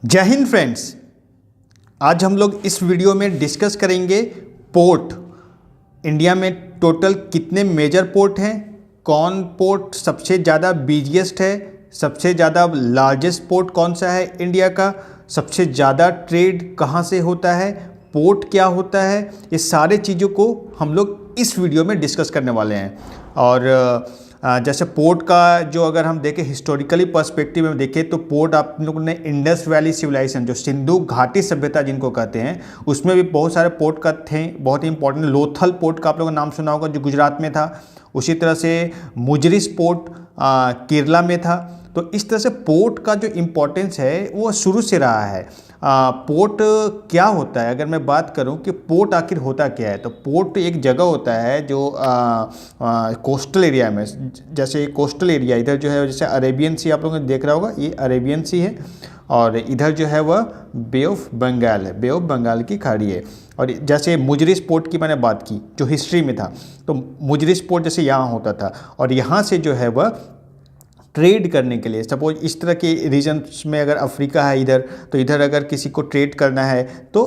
जय हिंद फ्रेंड्स। आज हम लोग इस वीडियो में डिस्कस करेंगे पोर्ट। इंडिया में टोटल कितने मेजर पोर्ट हैं, कौन पोर्ट सबसे ज़्यादा बिजिएस्ट है, सबसे ज़्यादा लार्जेस्ट पोर्ट कौन सा है इंडिया का, सबसे ज़्यादा ट्रेड कहाँ से होता है, पोर्ट क्या होता है, ये सारे चीज़ों को हम लोग इस वीडियो में डिस्कस करने वाले हैं। और जैसे पोर्ट का जो अगर हम देखें हिस्टोरिकली पर्सपेक्टिव में देखें तो पोर्ट आप लोगों ने इंडस वैली सिविलाइजेशन जो सिंधु घाटी सभ्यता जिनको कहते हैं उसमें भी बहुत सारे पोर्ट का थे। बहुत ही इंपॉर्टेंट लोथल पोर्ट का आप लोगों ने नाम सुना होगा जो गुजरात में था। उसी तरह से मुजरिस पोर्ट केरला में था। तो इस तरह से पोर्ट का जो इम्पोर्टेंस है वो शुरू से रहा है। पोर्ट क्या होता है, अगर मैं बात करूं कि पोर्ट आखिर होता क्या है, तो पोर्ट एक जगह होता है जो कोस्टल एरिया में, जैसे कोस्टल एरिया इधर जो है, जैसे अरेबियन सी आप लोगों ने देख रहा होगा, ये अरेबियन सी है और इधर जो है वह बे ऑफ बंगाल है, बे ऑफ बंगाल की खाड़ी है। और जैसे मुजरिस पोर्ट की मैंने बात की जो हिस्ट्री में था, तो मुजरिस पोर्ट जैसे यहाँ होता था और यहाँ से जो है वह ट्रेड करने के लिए, सपोज इस तरह के रीजन्स में अगर अफ्रीका है इधर, तो इधर अगर किसी को ट्रेड करना है तो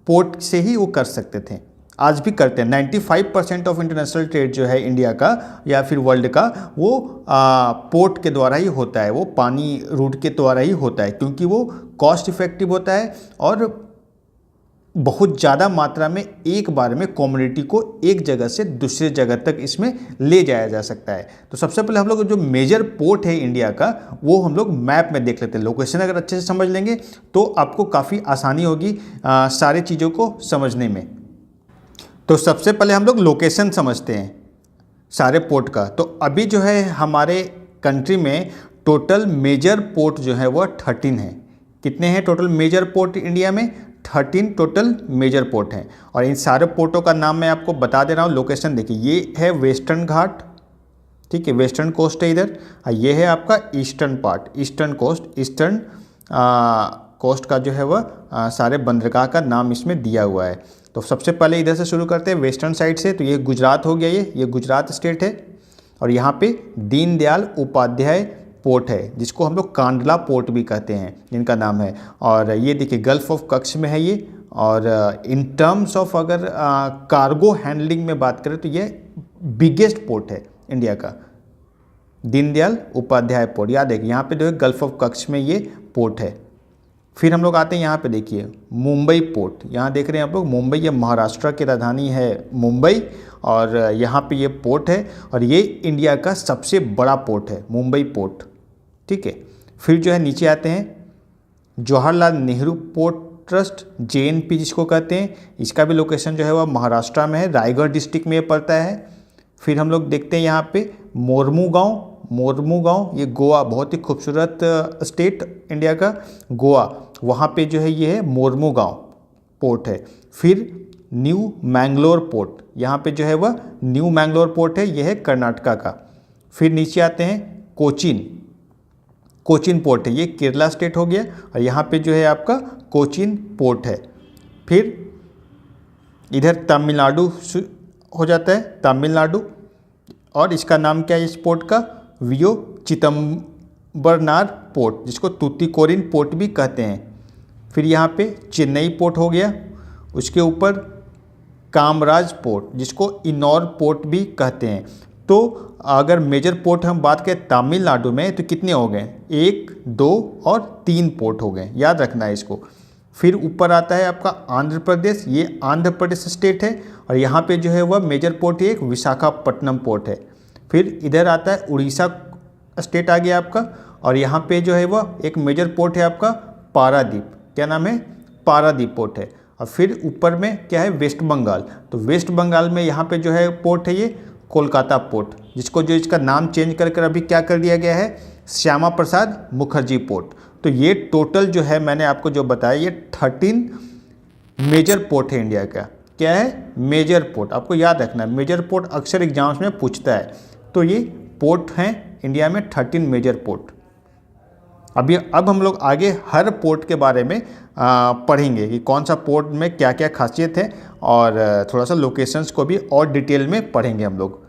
पोर्ट से ही वो कर सकते थे। आज भी करते हैं। 95% ऑफ इंटरनेशनल ट्रेड जो है इंडिया का या फिर वर्ल्ड का वो पोर्ट के द्वारा ही होता है, वो पानी रूट के द्वारा ही होता है, क्योंकि वो कॉस्ट इफेक्टिव होता है और बहुत ज़्यादा मात्रा में एक बार में कम्युनिटी को एक जगह से दूसरे जगह तक इसमें ले जाया जा सकता है। तो सबसे पहले हम लोग जो मेजर पोर्ट है इंडिया का वो हम लोग मैप में देख लेते हैं। लोकेशन अगर अच्छे से समझ लेंगे तो आपको काफ़ी आसानी होगी सारी चीज़ों को समझने में। तो सबसे पहले हम लोग लोकेशन समझते हैं सारे पोर्ट का। तो अभी जो है हमारे कंट्री में टोटल मेजर पोर्ट जो है वह 13 है। कितने हैं टोटल मेजर पोर्ट इंडिया में? 13 टोटल मेजर पोर्ट हैं। और इन सारे पोर्टों का नाम मैं आपको बता दे रहा हूँ। लोकेशन देखिए, ये है वेस्टर्न घाट, ठीक है, वेस्टर्न कोस्ट है इधर। ये है आपका eastern part, eastern coast, eastern coast का जो है वह सारे बंदरगाह का नाम इसमें दिया हुआ है। तो सबसे पहले इधर से शुरू करते हैं वेस्टर्न साइड से। तो ये गुजरात हो गया, ये गुजरात स्टेट है। और यहाँ पे दीनदयाल उपाध्याय पोर्ट है जिसको हम लोग कांडला पोर्ट भी कहते हैं, जिनका नाम है। और ये देखिए गल्फ ऑफ कच्छ में है ये। और इन टर्म्स ऑफ अगर कार्गो हैंडलिंग में बात करें तो ये बिगेस्ट पोर्ट है इंडिया का, दीनदयाल उपाध्याय पोर्ट। याद है कि यहाँ पे जो है गल्फ ऑफ कच्छ में ये पोर्ट है। फिर हम लोग आते हैं यहाँ पे, देखिए मुंबई पोर्ट। यहाँ देख रहे हैं आप लोग, मुंबई, ये महाराष्ट्र की राजधानी है मुंबई और यहाँ पे ये पोर्ट है और ये इंडिया का सबसे बड़ा पोर्ट है मुंबई पोर्ट, ठीक है। फिर जो है नीचे आते हैं Jawaharlal Nehru port trust, JNP जिसको कहते हैं, इसका भी लोकेशन जो है वह महाराष्ट्र में है, रायगढ़ डिस्ट्रिक्ट में ये पड़ता है। फिर हम लोग देखते हैं यहाँ पे मोरमू गाँव, ये गोवा, बहुत ही खूबसूरत स्टेट इंडिया का गोवा, वहाँ पे जो है ये है मोरमू गाँव पोर्ट है। फिर न्यू मैंगलोर पोर्ट, यहाँ पे जो है वह न्यू मैंगलोर पोर्ट है, ये है कर्नाटका का। फिर नीचे आते हैं कोचीन पोर्ट है, ये केरला स्टेट हो गया और यहाँ पे जो है आपका कोचीन पोर्ट है। फिर इधर तमिलनाडु हो जाता है, तमिलनाडु, और इसका नाम क्या है इस पोर्ट का? वियो चिदम्बरनार पोर्ट, जिसको तूतीकोरिन पोर्ट भी कहते हैं। फिर यहाँ पे चेन्नई पोर्ट हो गया, उसके ऊपर कामराज पोर्ट जिसको इनौर पोर्ट भी कहते हैं। तो अगर मेजर पोर्ट हम बात करें तमिलनाडु में तो कितने हो गए? 1, 2 और 3 पोर्ट हो गए, याद रखना है इसको। फिर ऊपर आता है आपका आंध्र प्रदेश, ये आंध्र प्रदेश स्टेट है और यहाँ पे जो है वह मेजर पोर्ट एक विशाखापट्टनम पोर्ट है। फिर इधर आता है उड़ीसा स्टेट आ गया आपका और यहाँ पे जो है वह एक मेजर पोर्ट है आपका पारादीप, क्या नाम है? पारादीप पोर्ट है। और फिर ऊपर में क्या है? वेस्ट बंगाल। तो वेस्ट बंगाल में यहाँ पे जो है पोर्ट है ये कोलकाता पोर्ट, जिसको जो इसका नाम चेंज कर अभी क्या कर दिया गया है? श्यामा प्रसाद मुखर्जी पोर्ट। तो ये टोटल जो है मैंने आपको जो बताया ये 13 मेजर पोर्ट है इंडिया का। क्या है? Major port. आपको याद रखना है, मेजर पोर्ट अक्सर एग्जाम्स में पूछता है। तो ये पोर्ट हैं इंडिया में 13 मेजर पोर्ट। अब हम लोग आगे हर पोर्ट के बारे में पढ़ेंगे कि कौन सा पोर्ट में क्या क्या खासियत है और थोड़ा सा लोकेशंस को भी और डिटेल में पढ़ेंगे हम लोग।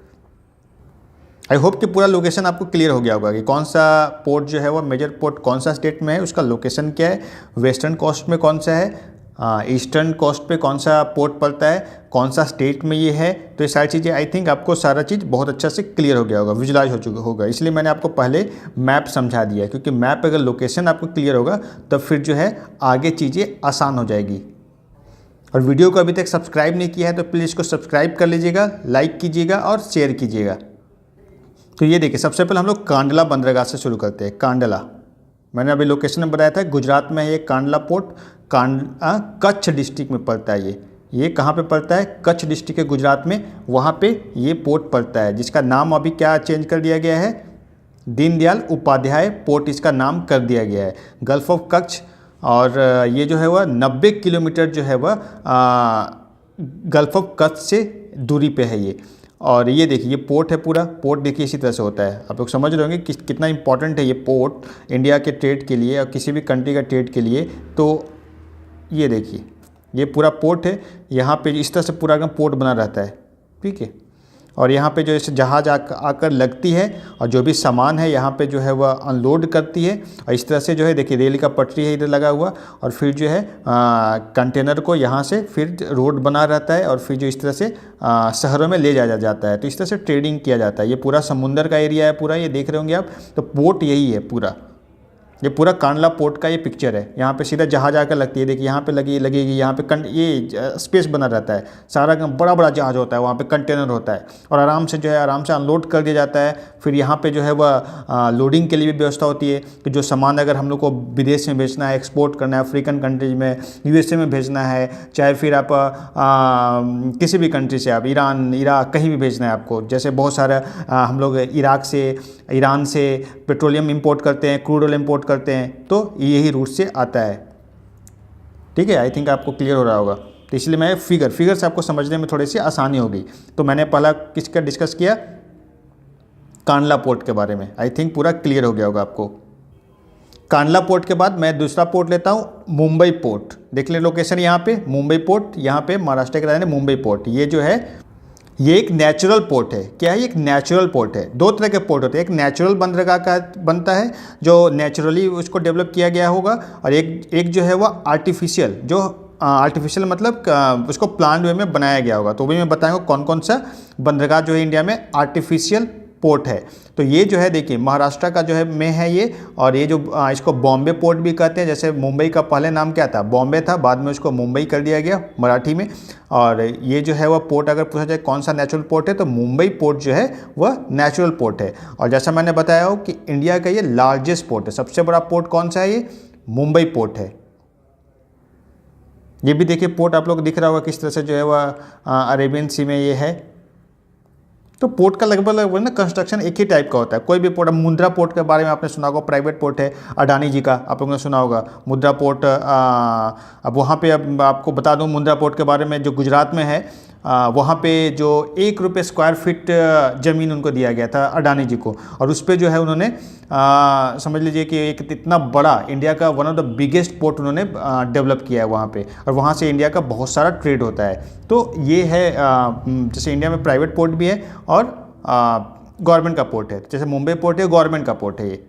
आई होप कि पूरा लोकेशन आपको क्लियर हो गया होगा कि कौन सा पोर्ट जो है वो मेजर पोर्ट कौन सा स्टेट में है, उसका लोकेशन क्या है, वेस्टर्न कोस्ट में कौन सा है, ईस्टर्न कोस्ट पे कौन सा पोर्ट पड़ता है, कौन सा स्टेट में ये है। तो ये सारी चीज़ें आई थिंक आपको सारा चीज़ बहुत अच्छा से क्लियर हो गया होगा, विजुलाइज हो चुका होगा। इसलिए मैंने आपको पहले मैप समझा दिया, क्योंकि मैप अगर लोकेशन आपको क्लियर होगा तब फिर जो है आगे चीज़ें आसान हो जाएगी। और वीडियो को अभी तक सब्सक्राइब नहीं किया है तो प्लीज़ इसको सब्सक्राइब कर लीजिएगा, लाइक कीजिएगा और शेयर कीजिएगा। तो ये देखिए, सबसे पहले हम लोग कांडला बंदरगाह से शुरू करते हैं। कांडला, मैंने अभी लोकेशन में बताया था, गुजरात में है ये कांडला पोर्ट। कच्छ डिस्ट्रिक्ट में पड़ता है ये कहाँ पे पड़ता है, कच्छ डिस्ट्रिक्ट है गुजरात में, वहाँ पे ये पोर्ट पड़ता है, जिसका नाम अभी क्या चेंज कर दिया गया है, दीनदयाल उपाध्याय पोर्ट इसका नाम कर दिया गया है। गल्फ ऑफ कच्छ, और ये जो है वह 90 किलोमीटर जो है वह गल्फ ऑफ कच्छ से दूरी पे है ये। और ये देखिए, ये पोर्ट है, पूरा पोर्ट देखिए इसी तरह से होता है। आप लोग समझ रहे होंगे कि कितना इंपॉर्टेंट है ये पोर्ट इंडिया के ट्रेड के लिए और किसी भी कंट्री का ट्रेड के लिए। तो ये देखिए, ये पूरा पोर्ट है, यहाँ पे इस तरह से पूरा एकदम पोर्ट बना रहता है, ठीक है। और यहाँ पे जो ऐसे जहाज़ आकर लगती है और जो भी सामान है यहाँ पे जो है वह अनलोड करती है। और इस तरह से जो है देखिए, रेल का पटरी है इधर लगा हुआ, और फिर जो है कंटेनर को यहाँ से फिर रोड बना रहता है और फिर जो इस तरह से शहरों में ले जाया जाता है। तो इस तरह से ट्रेडिंग किया जाता है। ये पूरा समुंदर का एरिया है पूरा, ये देख रहे होंगे आप। तो पोर्ट यही है पूरा, ये पूरा कांडला पोर्ट का ये पिक्चर है। यहाँ पे सीधा जहाज आकर लगती है, देखिए यहाँ पे लगेगी, यहाँ पे ये स्पेस बना रहता है, सारा बड़ा बड़ा जहाज होता है, वहाँ पे कंटेनर होता है और आराम से जो है आराम से अनलोड कर दिया जाता है। फिर यहाँ पे जो है वह लोडिंग के लिए भी व्यवस्था होती है कि जो सामान अगर हम लोग को विदेश में भेजना है, एक्सपोर्ट करना है, अफ्रीकन कंट्रीज में, USA में भेजना है, चाहे फिर आप किसी भी कंट्री से, आप ईरान, इराक, कहीं भी भेजना है आपको। जैसे बहुत सारा हम लोग इराक से, ईरान से पेट्रोलियम इंपोर्ट करते हैं, क्रूड ऑयल इंपोर्ट करते हैं, तो यही रूट से आता है, ठीक है। आई थिंक आपको क्लियर हो रहा होगा। तो इसलिए मैं फिगर से आपको समझने में थोड़ी सी आसानी होगी। तो मैंने पहला किसका डिस्कस किया, कांडला पोर्ट के बारे में। आई थिंक पूरा क्लियर हो गया होगा आपको। कांडला पोर्ट के बाद मैं दूसरा पोर्ट लेता हूँ, मुंबई पोर्ट। देख ले लोकेशन यहाँ पे, मुंबई पोर्ट, यहाँ पे महाराष्ट्र के राजधानी मुंबई पोर्ट। ये जो है ये एक नेचुरल पोर्ट है। क्या है, एक नेचुरल पोर्ट है। दो तरह के पोर्ट होते हैं, एक नेचुरल बंदरगाह का बनता है जो नेचुरली उसको डेवलप किया गया होगा, और एक जो है वह आर्टिफिशियल, जो आर्टिफिशियल मतलब उसको प्लान वे में बनाया गया होगा। तो भी मैं बताऊंगा कौन कौन सा बंदरगाह जो है इंडिया में आर्टिफिशियल पोर्ट है। तो ये जो है देखिए, महाराष्ट्र का जो है में है ये, और ये जो इसको बॉम्बे पोर्ट भी कहते हैं। जैसे मुंबई का पहले नाम क्या था, बॉम्बे था, बाद में उसको मुंबई कर दिया गया मराठी में। और ये जो है वह पोर्ट अगर पूछा जाए कौन सा नेचुरल पोर्ट है, तो मुंबई पोर्ट जो है वह नेचुरल पोर्ट है। और जैसा मैंने बताया हो कि इंडिया का ये लार्जेस्ट पोर्ट है। सबसे बड़ा पोर्ट कौन सा है, ये मुंबई पोर्ट है। ये भी देखिए पोर्ट आप लोग दिख रहा होगा किस तरह से जो है वह अरेबियन सी में ये है। तो पोर्ट का लगभग ना कंस्ट्रक्शन एक ही टाइप का होता है। कोई भी पोर्ट, मुंद्रा पोर्ट के बारे में आपने सुना होगा, प्राइवेट पोर्ट है अडानी जी का, आप लोगों ने सुना होगा मुंद्रा पोर्ट। अब वहाँ पे अब आपको बता दूँ मुंद्रा पोर्ट के बारे में, जो गुजरात में है, वहाँ पे जो 1 रुपये स्क्वायर फीट ज़मीन उनको दिया गया था अडानी जी को, और उस पर जो है उन्होंने समझ लीजिए कि एक इतना बड़ा इंडिया का one of the biggest port उन्होंने डेवलप किया है वहाँ पे, और वहाँ से इंडिया का बहुत सारा ट्रेड होता है। तो ये है जैसे इंडिया में प्राइवेट पोर्ट भी है और गवर्नमेंट का पोर्ट है। जैसे मुंबई पोर्ट है, गवर्नमेंट का पोर्ट है ये।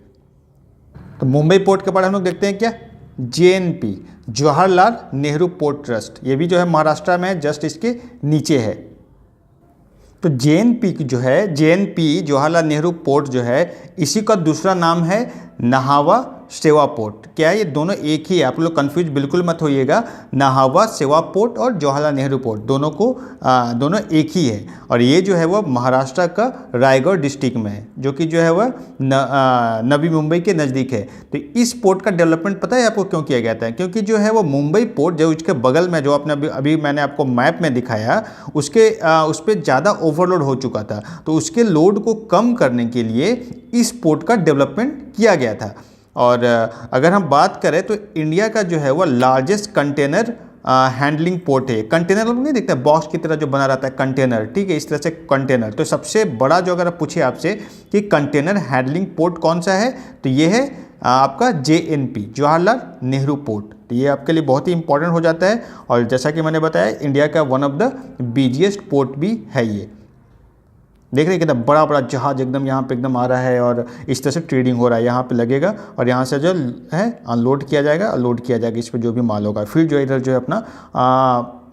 तो मुंबई पोर्ट के बारे में हम लोग देखते हैं क्या, JNP, Jawaharlal Nehru port trust. ये भी जो है महाराष्ट्र में है, जस्ट इसके नीचे है। तो JNP जो है, JNP जवाहरलाल नेहरू पोर्ट जो है, इसी का दूसरा नाम है नाहवा सेवा पोर्ट। क्या है, ये दोनों एक ही है, आप लोग कंफ्यूज बिल्कुल मत होइएगा। नाहवा सेवा पोर्ट और जवाहरलाल नेहरू पोर्ट दोनों एक ही है। और ये जो है वह महाराष्ट्र का रायगढ़ डिस्ट्रिक्ट में है, जो कि जो है वह नवी मुंबई के नज़दीक है। तो इस पोर्ट का डेवलपमेंट पता है आपको क्यों किया गया था, क्योंकि जो है वो मुंबई पोर्ट जो उसके बगल में, जो आपने अभी मैंने आपको मैप में दिखाया, उस पर ज़्यादा ओवरलोड हो चुका था। तो उसके लोड को कम करने के लिए इस पोर्ट का डेवलपमेंट किया गया था। और अगर हम बात करें तो इंडिया का जो है वो लार्जेस्ट कंटेनर हैंडलिंग पोर्ट है। कंटेनर लोग नहीं देखते बॉक्स की तरह जो बना रहता है कंटेनर, ठीक है, इस तरह से कंटेनर। तो सबसे बड़ा जो अगर पूछे आपसे कि कंटेनर हैंडलिंग पोर्ट कौन सा है, तो ये है आपका JNP, जवाहरलाल नेहरू पोर्ट। तो ये आपके लिए बहुत ही इंपॉर्टेंट हो जाता है। और जैसा कि मैंने बताया, इंडिया का one of the busiest port भी है ये। देख रहे हैं कितना बड़ा बड़ा जहाज एकदम यहाँ पे एकदम आ रहा है और इस तरह से ट्रेडिंग हो रहा है। यहाँ पे लगेगा और यहाँ से जो है अनलोड किया जाएगा, लोड किया जाएगा इस पर जो भी माल होगा। फिर जो इधर जो है अपना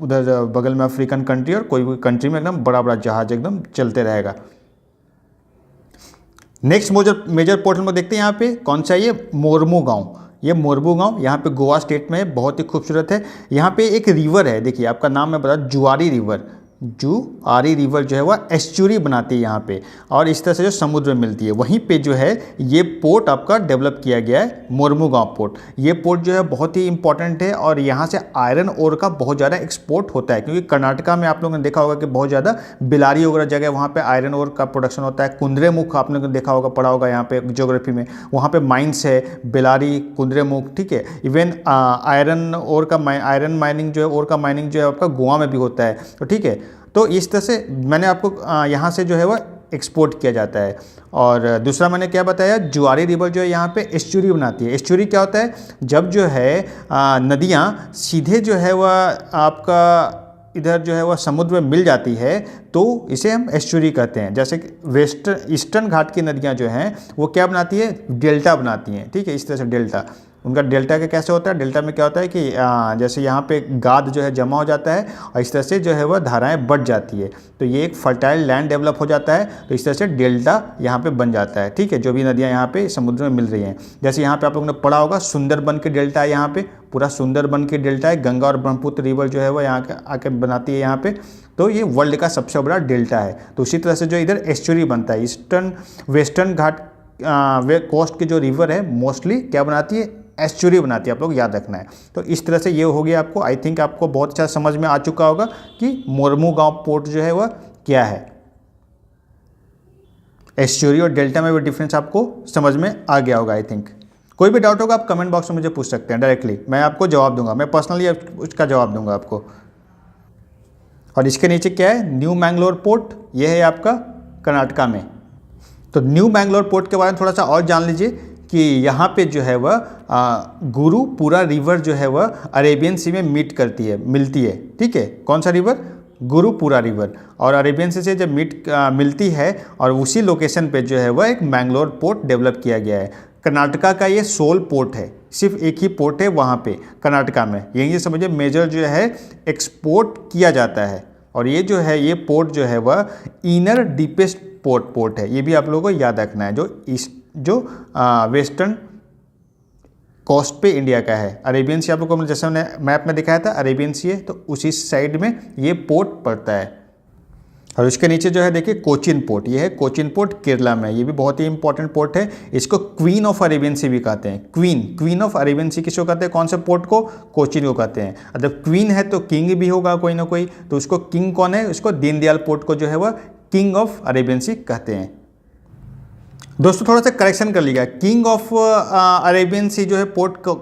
उधर बगल में अफ्रीकन कंट्री और कोई भी कंट्री में एकदम बड़ा बड़ा जहाज एकदम चलते रहेगा। नेक्स्ट मेजर पोर्ट हम देखते हैं यहाँ पे कौन सा है, ये मोरमुगांव। ये मोरमुगांव यहाँ पे गोवा स्टेट में है, बहुत ही खूबसूरत है। यहाँ पे एक रिवर है, देखिए आपका नाम है बता, जुआरी रिवर। जुआरी रिवर जो है वह एस्चुरी बनाती है यहाँ पे और इस तरह से जो समुद्र में मिलती है। वहीं पे जो है ये पोर्ट आपका डेवलप किया गया है, मोरमुगांव पोर्ट। ये पोर्ट जो है बहुत ही इंपॉर्टेंट है और यहाँ से आयरन ओर का बहुत ज़्यादा एक्सपोर्ट होता है, क्योंकि कर्नाटका में आप लोगों ने देखा होगा कि बहुत ज़्यादा बिलारी वगैरह जगह वहाँ पर आयरन ओर का प्रोडक्शन होता है। कुंद्रेमुख आप लोगों ने देखा होगा, पढ़ा होगा यहाँ पे ज्योग्राफी में, वहाँ पर माइंस है बिलारी, कुंद्रेमुख, ठीक है। इवन आयरन माइनिंग जो है, ओर का माइनिंग जो है आपका गोवा में भी होता है, तो ठीक है। तो इस तरह से मैंने आपको यहाँ से जो है वह एक्सपोर्ट किया जाता है। और दूसरा मैंने क्या बताया, जुआरी रिवर जो है यहाँ पे एस्चुरी बनाती है। एस्चुरी क्या होता है, जब जो है नदियाँ सीधे जो है वह आपका इधर जो है वह समुद्र में मिल जाती है तो इसे हम एस्चुरी कहते हैं। जैसे कि ईस्टर्न घाट की नदियाँ जो हैं वो क्या बनाती है, डेल्टा बनाती हैं, ठीक है। इस तरह से डेल्टा, उनका डेल्टा का कैसे होता है, डेल्टा में क्या होता है कि जैसे यहाँ पे गाद जो है जमा हो जाता है और इस तरह से जो है वह धाराएं बढ़ जाती है, तो ये एक फर्टाइल लैंड डेवलप हो जाता है, तो इस तरह से डेल्टा यहाँ पे बन जाता है, ठीक है। जो भी नदियाँ यहाँ पे समुद्र में मिल रही हैं, जैसे यहाँ पे आप लोगों ने पढ़ा होगा सुंदरबन के डेल्टा है, यहाँ पे पूरा सुंदरबन के डेल्टा है। गंगा और ब्रह्मपुत्र रिवर जो है वह यहाँ आके बनाती है यहाँ पे, तो ये वर्ल्ड का सबसे बड़ा डेल्टा है। तो उसी तरह से जो इधर एस्चुरी बनता है, वेस्टर्न घाट कोस्ट की जो रिवर है मोस्टली क्या बनाती है, एस्चुरी बनाती है, आप लोग याद रखना है। तो इस तरह से ये हो गया आपको, आई थिंक आपको बहुत अच्छा समझ में आ चुका होगा कि मोरमुगांव पोर्ट जो है वह क्या है। एस्चुरी और डेल्टा में भी डिफरेंस आपको समझ में आ गया होगा आई थिंक। कोई भी डाउट होगा आप कमेंट बॉक्स में मुझे पूछ सकते हैं डायरेक्टली, मैं आपको जवाब दूंगा, मैं पर्सनली उसका जवाब दूंगा आपको। और इसके नीचे क्या है, न्यू मैंगलोर पोर्ट, यह है आपका कर्नाटका में। तो न्यू मैंगलोर पोर्ट के बारे में थोड़ा सा और जान लीजिए कि यहाँ पे जो है वह गुरुपुरा रिवर जो है वह अरेबियन सी में मिलती है, ठीक है। कौन सा रिवर, गुरुपुरा रिवर, और अरेबियन सी से जब मिलती है और उसी लोकेशन पे जो है वह एक मैंगलोर पोर्ट डेवलप किया गया है। कर्नाटका का ये सोल पोर्ट है, सिर्फ एक ही पोर्ट है वहाँ पे कर्नाटका में, यही समझिए मेजर जो है एक्सपोर्ट किया जाता है। और ये जो है ये पोर्ट जो है वह इनर डीपेस्ट पोर्ट है, ये भी आप लोगों को याद रखना है, जो वेस्टर्न कोस्ट पे इंडिया का है। अरेबियन सी आप लोगों को जैसे मैंने मैप में दिखाया था, अरेबियन सी है, तो उसी साइड में ये पोर्ट पड़ता है। और उसके नीचे जो है देखिए कोचिन पोर्ट, ये है कोचिन पोर्ट केरला में, ये भी बहुत ही इंपॉर्टेंट पोर्ट है। इसको क्वीन ऑफ अरेबियन सी भी कहते हैं। क्वीन ऑफ अरेबियन सी किसको कहते हैं, कौन से पोर्ट को, कोचिन को कहते हैं। अगर क्वीन है तो किंग भी होगा कोई ना कोई, तो उसको किंग कौन है, उसको दीनदयाल पोर्ट को जो है वह किंग ऑफ अरेबियन सी कहते हैं। दोस्तों थोड़ा सा करेक्शन कर लिया, किंग ऑफ अरेबियन सी जो है पोर्ट को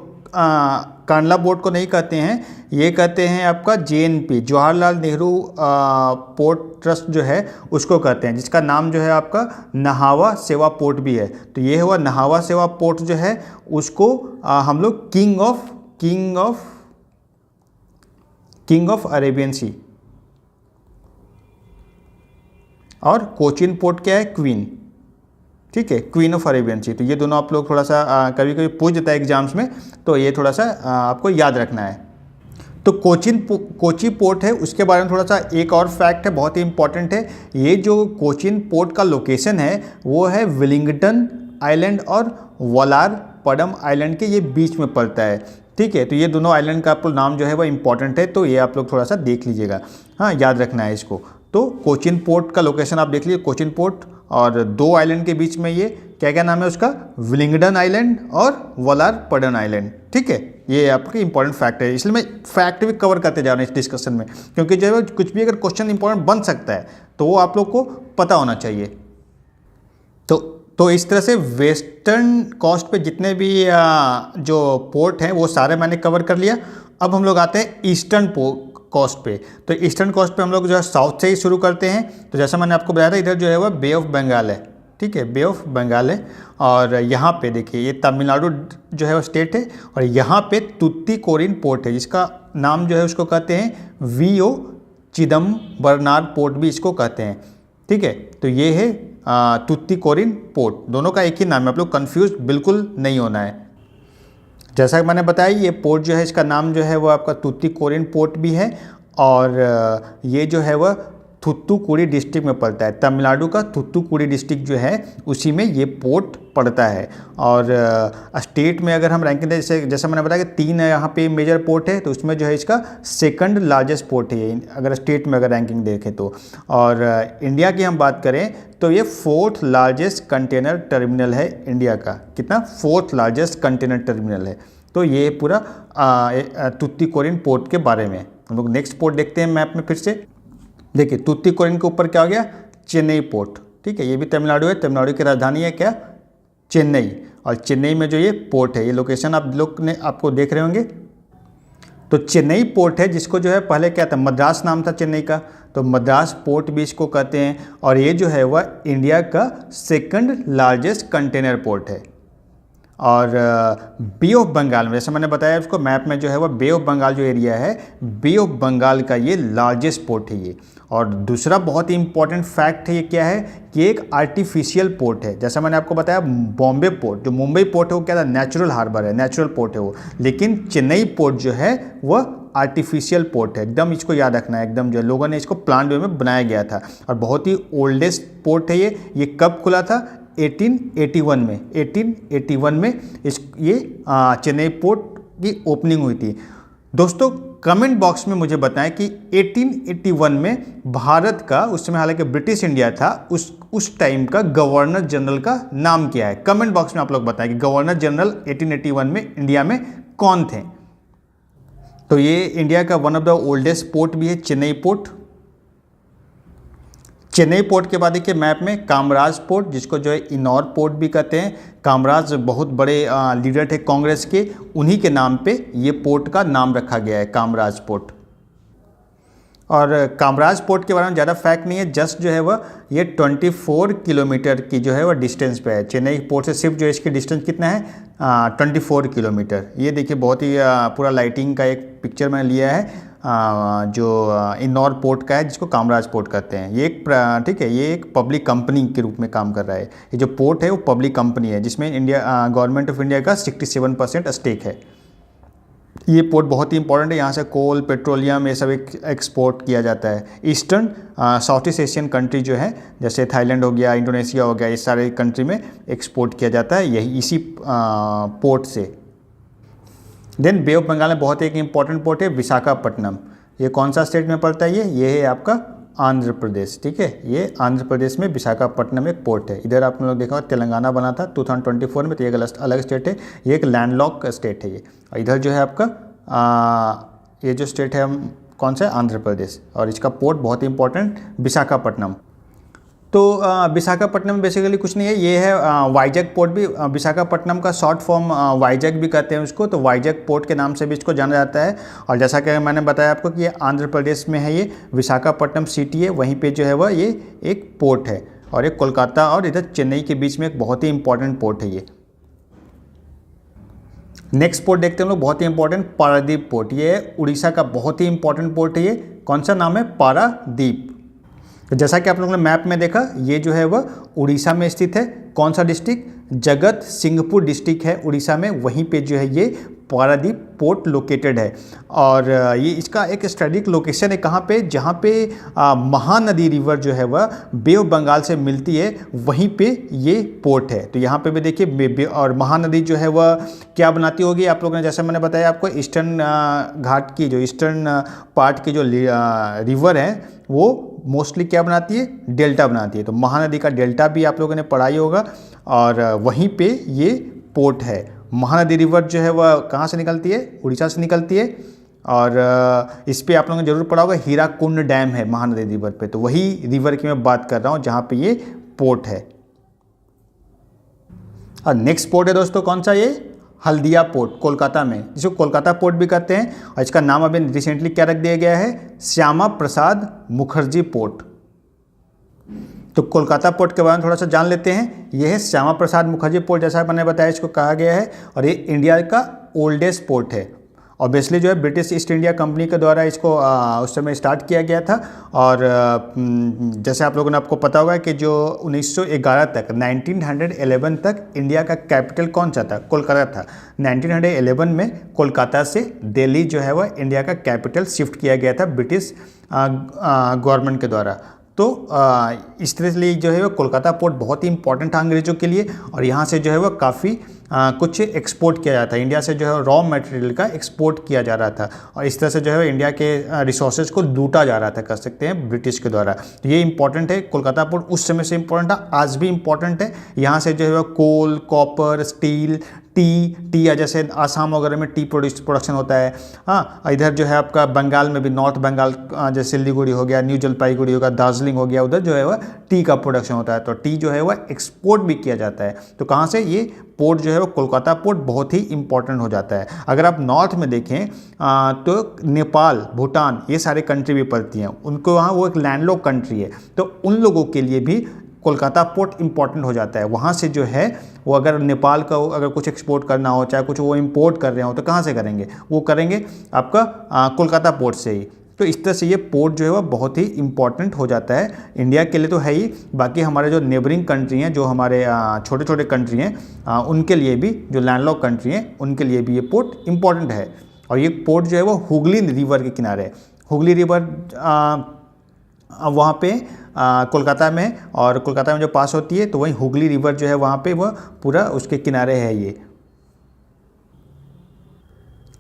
कांडला पोर्ट को नहीं कहते हैं, ये कहते हैं आपका JNP, Jawaharlal Nehru port trust जो है उसको कहते हैं, जिसका नाम जो है आपका नहावा सेवा पोर्ट भी है। तो ये हुआ नहावा सेवा पोर्ट जो है उसको हम लोग किंग ऑफ अरेबियन सी, और कोचिन पोर्ट क्या है, क्वीन, ठीक है, क्वीन ऑफ अरेबियन सी। तो ये दोनों आप लोग थोड़ा सा कभी कभी पूछ देता है एग्जाम्स में, तो ये थोड़ा सा आपको याद रखना है। तो कोची पोर्ट है, उसके बारे में थोड़ा सा एक और फैक्ट है, बहुत ही इंपॉर्टेंट है। ये जो कोचिन पोर्ट का लोकेशन है वो है वेलिंगटन आइलैंड और वलारपडम आइलैंड के ये बीच में पड़ता है, ठीक है। तो ये दोनों आइलैंड का आपको नाम जो है वो इंपॉर्टेंट है, तो ये आप लोग थोड़ा सा देख लीजिएगा, हाँ याद रखना है इसको। तो कोचिन पोर्ट का लोकेशन आप देख लीजिए, कोचिन पोर्ट, और दो आइलैंड के बीच में ये क्या क्या नाम है उसका, विलिंगडन आइलैंड और वलारपडन आइलैंड, ठीक है। ये आपके इंपॉर्टेंट फैक्ट है, इसलिए मैं फैक्ट भी कवर करते जा रहा हूँ इस डिस्कशन में, क्योंकि जो है कुछ भी अगर क्वेश्चन इंपॉर्टेंट बन सकता है तो वो आप लोग को पता होना चाहिए। तो इस तरह से वेस्टर्न कोस्ट पे जितने भी जो पोर्ट हैं वो सारे मैंने कवर कर लिया। अब हम लोग आते हैं ईस्टर्न कोस्ट पे। तो ईस्टर्न कोस्ट पे हम लोग जो है साउथ से ही शुरू करते हैं। तो जैसा मैंने आपको बताया था, इधर जो है वह बे ऑफ बंगाल है, ठीक है, बे ऑफ बंगाल है। और यहाँ पे देखिए ये तमिलनाडु जो है वो स्टेट है, और यहाँ पे तुत्तीकोरिन पोर्ट है, जिसका नाम जो है उसको कहते हैं VO चिदम्बरनार पोर्ट भी इसको कहते हैं, ठीक है। तो ये है तुतीकोरिन पोर्ट, दोनों का एक ही नाम है, आप लोग कंफ्यूज बिल्कुल नहीं होना है। जैसा कि मैंने बताया ये पोर्ट जो है इसका नाम जो है वो आपका तुतीकोरिन पोर्ट भी है, और ये जो है वह थूथुकुडी डिस्ट्रिक्ट में पड़ता है। तमिलनाडु का थूथुकुडी डिस्ट्रिक्ट जो है उसी में ये पोर्ट पड़ता है। और स्टेट में अगर हम रैंकिंग दें, जैसा मैंने बताया कि 3 यहाँ पे मेजर पोर्ट है, तो उसमें जो है इसका सेकंड लार्जेस्ट पोर्ट है ये, अगर स्टेट में अगर रैंकिंग देखें तो। और इंडिया की हम बात करें तो ये 4th लार्जेस्ट कंटेनर टर्मिनल है इंडिया का। कितना? 4th लार्जेस्ट कंटेनर टर्मिनल है। तो ये पूरा तुतीकोरिन पोर्ट के बारे में। हम लोग नेक्स्ट पोर्ट देखते हैं मैप में फिर से। देखिए तुतीकोरिन के ऊपर क्या हो गया? चेन्नई पोर्ट, ठीक है। ये भी तमिलनाडु है, तमिलनाडु की राजधानी है क्या? चेन्नई। और चेन्नई में जो ये पोर्ट है, ये लोकेशन आप लोग ने आपको देख रहे होंगे। तो चेन्नई पोर्ट है जिसको जो है पहले क्या था, मद्रास नाम था चेन्नई का, तो मद्रास पोर्ट भी इसको कहते हैं। और ये जो है वह इंडिया का सेकंड लार्जेस्ट कंटेनर पोर्ट है। और बे ऑफ बंगाल में, जैसे मैंने बताया उसको मैप में जो है वह बे ऑफ बंगाल जो एरिया है, बे ऑफ बंगाल का ये लार्जेस्ट पोर्ट है ये। और दूसरा बहुत ही इंपॉर्टेंट फैक्ट है, ये क्या है कि एक आर्टिफिशियल पोर्ट है। जैसा मैंने आपको बताया बॉम्बे पोर्ट, जो मुंबई पोर्ट है वो क्या था, नेचुरल हार्बर है, नेचुरल पोर्ट है वो। लेकिन चेन्नई पोर्ट जो है वह आर्टिफिशियल पोर्ट है। एकदम इसको याद रखना है, एकदम जो है लोगों ने इसको प्लान वे में बनाया गया था। और बहुत ही ओल्डेस्ट पोर्ट है ये कब खुला था? 1881 में। 1881 में ये चेन्नई पोर्ट की ओपनिंग हुई थी। दोस्तों कमेंट बॉक्स में मुझे बताएं कि 1881 में भारत का, उस समय हालांकि ब्रिटिश इंडिया था, उस टाइम का गवर्नर जनरल का नाम क्या है। कमेंट बॉक्स में आप लोग बताएं कि गवर्नर जनरल 1881 में इंडिया में कौन थे। तो ये इंडिया का one of the oldest port भी है चेन्नई पोर्ट। चेन्नई पोर्ट के बाद देखिए मैप में कामराज पोर्ट, जिसको जो है इनौर पोर्ट भी कहते हैं। कामराज बहुत बड़े लीडर थे कांग्रेस के, उन्हीं के नाम पे ये पोर्ट का नाम रखा गया है, कामराज पोर्ट। और कामराज पोर्ट के बारे में ज़्यादा फैक्ट नहीं है, जस्ट जो है वह ये 24 किलोमीटर की जो है वह डिस्टेंस पे है। चेन्नई पोर्ट से सिर्फ जो है इसकी डिस्टेंस कितना है? 24 किलोमीटर। ये देखिए बहुत ही पूरा लाइटिंग का एक पिक्चर मैंने लिया है जो इनौर पोर्ट का है, जिसको कामराज पोर्ट कहते हैं। ये एक ठीक है, ये एक पब्लिक कंपनी के रूप में काम कर रहा है। ये जो पोर्ट है वो पब्लिक कंपनी है, जिसमें इंडिया गवर्नमेंट ऑफ इंडिया का 67% स्टेक है। ये पोर्ट बहुत ही इंपॉर्टेंट है, यहाँ से कोल, पेट्रोलियम ये सब एक्सपोर्ट किया जाता है। Eastern south east Asian country जो है, जैसे थाईलैंड हो गया, इंडोनेशिया हो गया, इस सारे कंट्री में एक्सपोर्ट किया जाता है यही इसी पोर्ट से। देन बे ऑफ बंगाल में बहुत एक इंपॉर्टेंट पोर्ट है विशाखापट्टनम। ये कौन सा स्टेट में पड़ता है? ये है आपका आंध्र प्रदेश, ठीक है। ये आंध्र प्रदेश में विशाखापट्टनम एक पोर्ट है। इधर आप लोग देखा तेलंगाना बना था 2024 में, तो ये अलग स्टेट है, ये एक लैंडलॉक स्टेट है ये। और इधर जो है आपका ये जो स्टेट है हम कौन सा है? आंध्र प्रदेश। और इसका पोर्ट बहुत ही इंपॉर्टेंट विशाखापट्टनम। तो विशाखापट्टनम बेसिकली कुछ नहीं है, ये है वाइजैक पोर्ट भी। विशाखापट्टनम का शॉर्ट फॉर्म वाइजैक भी कहते हैं उसको, तो वाइजैक पोर्ट के नाम से भी इसको जाना जाता है। और जैसा कि मैंने बताया आपको कि ये आंध्र प्रदेश में है, ये विशाखापट्टनम सिटी है, वहीं पे जो है वह ये एक पोर्ट है। और एक कोलकाता और इधर चेन्नई के बीच में एक बहुत ही इंपॉर्टेंट पोर्ट है ये। नेक्स्ट पोर्ट देखते हैं हम लोग, बहुत ही इंपॉर्टेंट पारादीप पोर्ट। ये उड़ीसा का बहुत ही इंपॉर्टेंट पोर्ट है ये। कौन सा नाम है? पारादीप। तो जैसा कि आप लोगों ने मैप में देखा, ये जो है वह उड़ीसा में स्थित है। कौन सा डिस्ट्रिक्ट? जगत सिंहपुर डिस्ट्रिक्ट है उड़ीसा में, वहीं पे जो है ये पारादीप पोर्ट लोकेटेड है। और ये इसका एक स्ट्रेटेजिक लोकेशन है, कहाँ पे? जहाँ पे महानदी रिवर जो है वह बे ऑफ बंगाल से मिलती है, वहीं पे ये पोर्ट है। तो यहाँ पे भी देखिए, और महानदी जो है वह क्या बनाती होगी आप लोगों ने, जैसे मैंने बताया आपको, ईस्टर्न घाट की जो ईस्टर्न पार्ट की जो रिवर है वो मोस्टली क्या बनाती है? डेल्टा बनाती है। तो महानदी का डेल्टा भी आप लोगों ने पढ़ाई होगा, और वहीं पे ये पोर्ट है। महानदी रिवर जो है वह कहाँ से निकलती है? उड़ीसा से निकलती है। और इस पे आप लोगों ने जरूर पढ़ा होगा, हीराकुंड डैम है महानदी रिवर पे, तो वही रिवर की मैं बात कर रहा हूँ जहाँ पे ये पोर्ट है। और नेक्स्ट पोर्ट है दोस्तों कौन सा? ये हल्दिया पोर्ट कोलकाता में, जिसको कोलकाता पोर्ट भी कहते हैं। और इसका नाम अभी रिसेंटली क्या रख दिया गया है? श्यामा प्रसाद मुखर्जी पोर्ट। तो कोलकाता पोर्ट के बारे में थोड़ा सा जान लेते हैं। यह है श्यामा प्रसाद मुखर्जी पोर्ट, जैसा मैंने बताया इसको कहा गया है। और ये इंडिया का ओल्डेस्ट पोर्ट है। ऑब्वियसली जो है ब्रिटिश ईस्ट इंडिया कंपनी के द्वारा इसको उस समय स्टार्ट किया गया था। और जैसे आप लोगों ने आपको पता होगा कि जो 1911 तक 1911 तक इंडिया का कैपिटल कौन सा था, कोलकाता था। 1911 में कोलकाता से दिल्ली जो है वह इंडिया का कैपिटल शिफ्ट किया गया था ब्रिटिश गवर्नमेंट के द्वारा। तो इस तरह से जो है वो कोलकाता पोर्ट बहुत ही इंपॉर्टेंट था अंग्रेज़ों के लिए, और यहाँ से जो है वो काफ़ी कुछ एक्सपोर्ट किया जाता है। इंडिया से जो है रॉ मटेरियल का एक्सपोर्ट किया जा रहा था, और इस तरह से जो है इंडिया के रिसोर्सेज को लूटा जा रहा था, कर सकते हैं, ब्रिटिश के द्वारा। तो ये इंपॉर्टेंट है, कोलकाता पोर्ट उस समय से इंपॉर्टेंट था, आज भी इंपॉर्टेंट है। यहाँ से जो है कोल, कॉपर, स्टील, टी जैसे आसाम वगैरह में टी प्रोडक्शन होता है। हाँ, इधर जो है आपका बंगाल में भी, नॉर्थ बंगाल जैसे सिलीगुड़ी हो गया, न्यू जलपाईगुड़ी हो गया, दार्जिलिंग हो गया, उधर जो है वह टी का प्रोडक्शन होता है। तो टी जो है वह एक्सपोर्ट भी किया जाता है। तो कहाँ से, ये पोर्ट जो है वो कोलकाता पोर्ट बहुत ही इंपॉर्टेंट हो जाता है। अगर आप नॉर्थ में देखें तो नेपाल, भूटान, ये सारे कंट्री भी पड़ती हैं, उनको वहाँ वो एक लैंडलॉक कंट्री है, तो उन लोगों के लिए भी कोलकाता पोर्ट इंपॉर्टेंट हो जाता है। वहाँ से जो है वो अगर नेपाल का अगर कुछ एक्सपोर्ट करना हो, चाहे कुछ वो इंपोर्ट कर रहे हो, तो कहाँ से करेंगे, वो करेंगे आपका कोलकाता पोर्ट से ही। तो इस तरह से ये पोर्ट जो है वो बहुत ही इंपॉर्टेंट हो जाता है, इंडिया के लिए तो है ही, बाकी हमारे जो नेबरिंग कंट्री हैं, जो हमारे छोटे छोटे कंट्री हैं, उनके लिए भी, जो लैंडलॉक कंट्री हैं, उनके लिए भी ये पोर्ट इंपॉर्टेंट है। और ये पोर्ट जो है वो हुगली रिवर के किनारे है। हुगली रिवर वहाँ पे कोलकाता में, और कोलकाता में जो पास होती है, तो वहीं हुगली रिवर जो है वहाँ पे वह पूरा उसके किनारे है ये।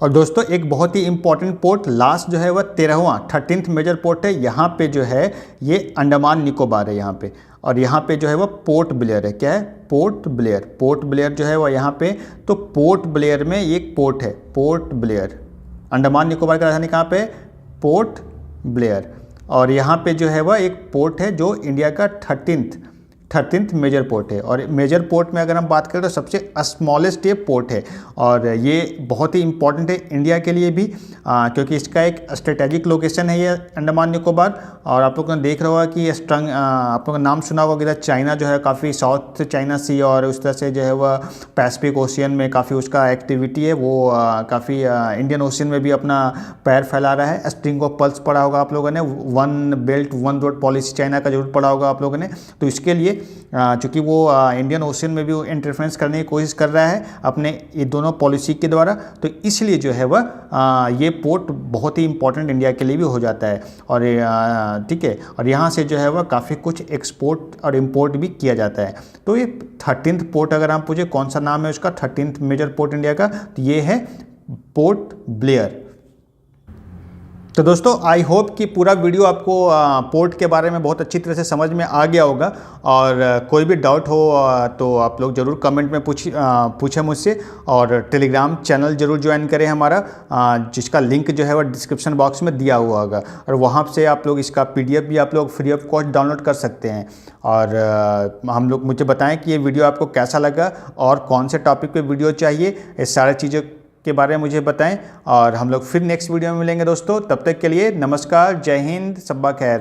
और दोस्तों एक बहुत ही इंपॉर्टेंट पोर्ट लास्ट जो है वह 13th मेजर पोर्ट है। यहाँ पे जो है ये अंडमान निकोबार है यहाँ पे, और यहाँ पे जो है वह पोर्ट ब्लेयर है। क्या है, पोर्ट ब्लेयर। पोर्ट ब्लेयर जो है वह यहाँ पे, तो पोर्ट ब्लेयर में एक पोर्ट है, पोर्ट ब्लेयर। अंडमान निकोबार की राजधानी कहाँ पे, पोर्ट ब्लेयर। और यहाँ पे जो है वह एक पोर्ट है जो इंडिया का 13th मेजर पोर्ट है। और मेजर पोर्ट में अगर हम बात करें तो सबसे स्मॉलेस्ट ये पोर्ट है, और ये बहुत ही इंपॉर्टेंट है इंडिया के लिए भी, क्योंकि इसका एक स्ट्रेटेजिक लोकेशन है ये अंडमान निकोबार। और आप लोगों ने देख रहा होगा कि आप लोगों का नाम सुना होगा कि इधर चाइना जो है काफ़ी, साउथ चाइना सी और उस तरह से जो है वह पैसिफिक ओशियन में काफ़ी उसका एक्टिविटी है, वो काफ़ी इंडियन ओशियन में भी अपना पैर फैला रहा है। स्ट्रिंग ऑफ पल्स पढ़ा होगा आप लोगों ने, one belt one road policy China का जरूर पढ़ा होगा आप लोगों ने। तो इसके लिए चूँकि वो इंडियन ओशियन में भी वो इंटरफेरेंस करने की कोशिश कर रहा है अपने ये दोनों पॉलिसी के द्वारा, तो इसलिए जो है वह ये पोर्ट बहुत ही इंपॉर्टेंट इंडिया के लिए भी हो जाता है। और ठीक है, और यहाँ से जो है वह काफ़ी कुछ एक्सपोर्ट और इम्पोर्ट भी किया जाता है। तो ये 13th पोर्ट, अगर आप पूछे कौन सा नाम है उसका, 13th मेजर पोर्ट इंडिया का, तो ये है पोर्ट ब्लेयर। तो दोस्तों आई होप कि पूरा वीडियो आपको पोर्ट के बारे में बहुत अच्छी तरह से समझ में आ गया होगा। और कोई भी डाउट हो तो आप लोग ज़रूर कमेंट में पूछें मुझसे, और टेलीग्राम चैनल ज़रूर ज्वाइन करें हमारा, जिसका लिंक जो है वो डिस्क्रिप्शन बॉक्स में दिया हुआ होगा, और वहाँ से आप लोग इसका PDF भी आप लोग फ्री ऑफ कॉस्ट डाउनलोड कर सकते हैं। और हम लोग मुझे बताएं कि ये वीडियो आपको कैसा लगा और कौन से टॉपिक पे वीडियो चाहिए, ये सारी चीज़ों के बारे में मुझे बताएं। और हम लोग फिर नेक्स्ट वीडियो में मिलेंगे दोस्तों, तब तक के लिए नमस्कार, जय हिंद, सब्बा खैर।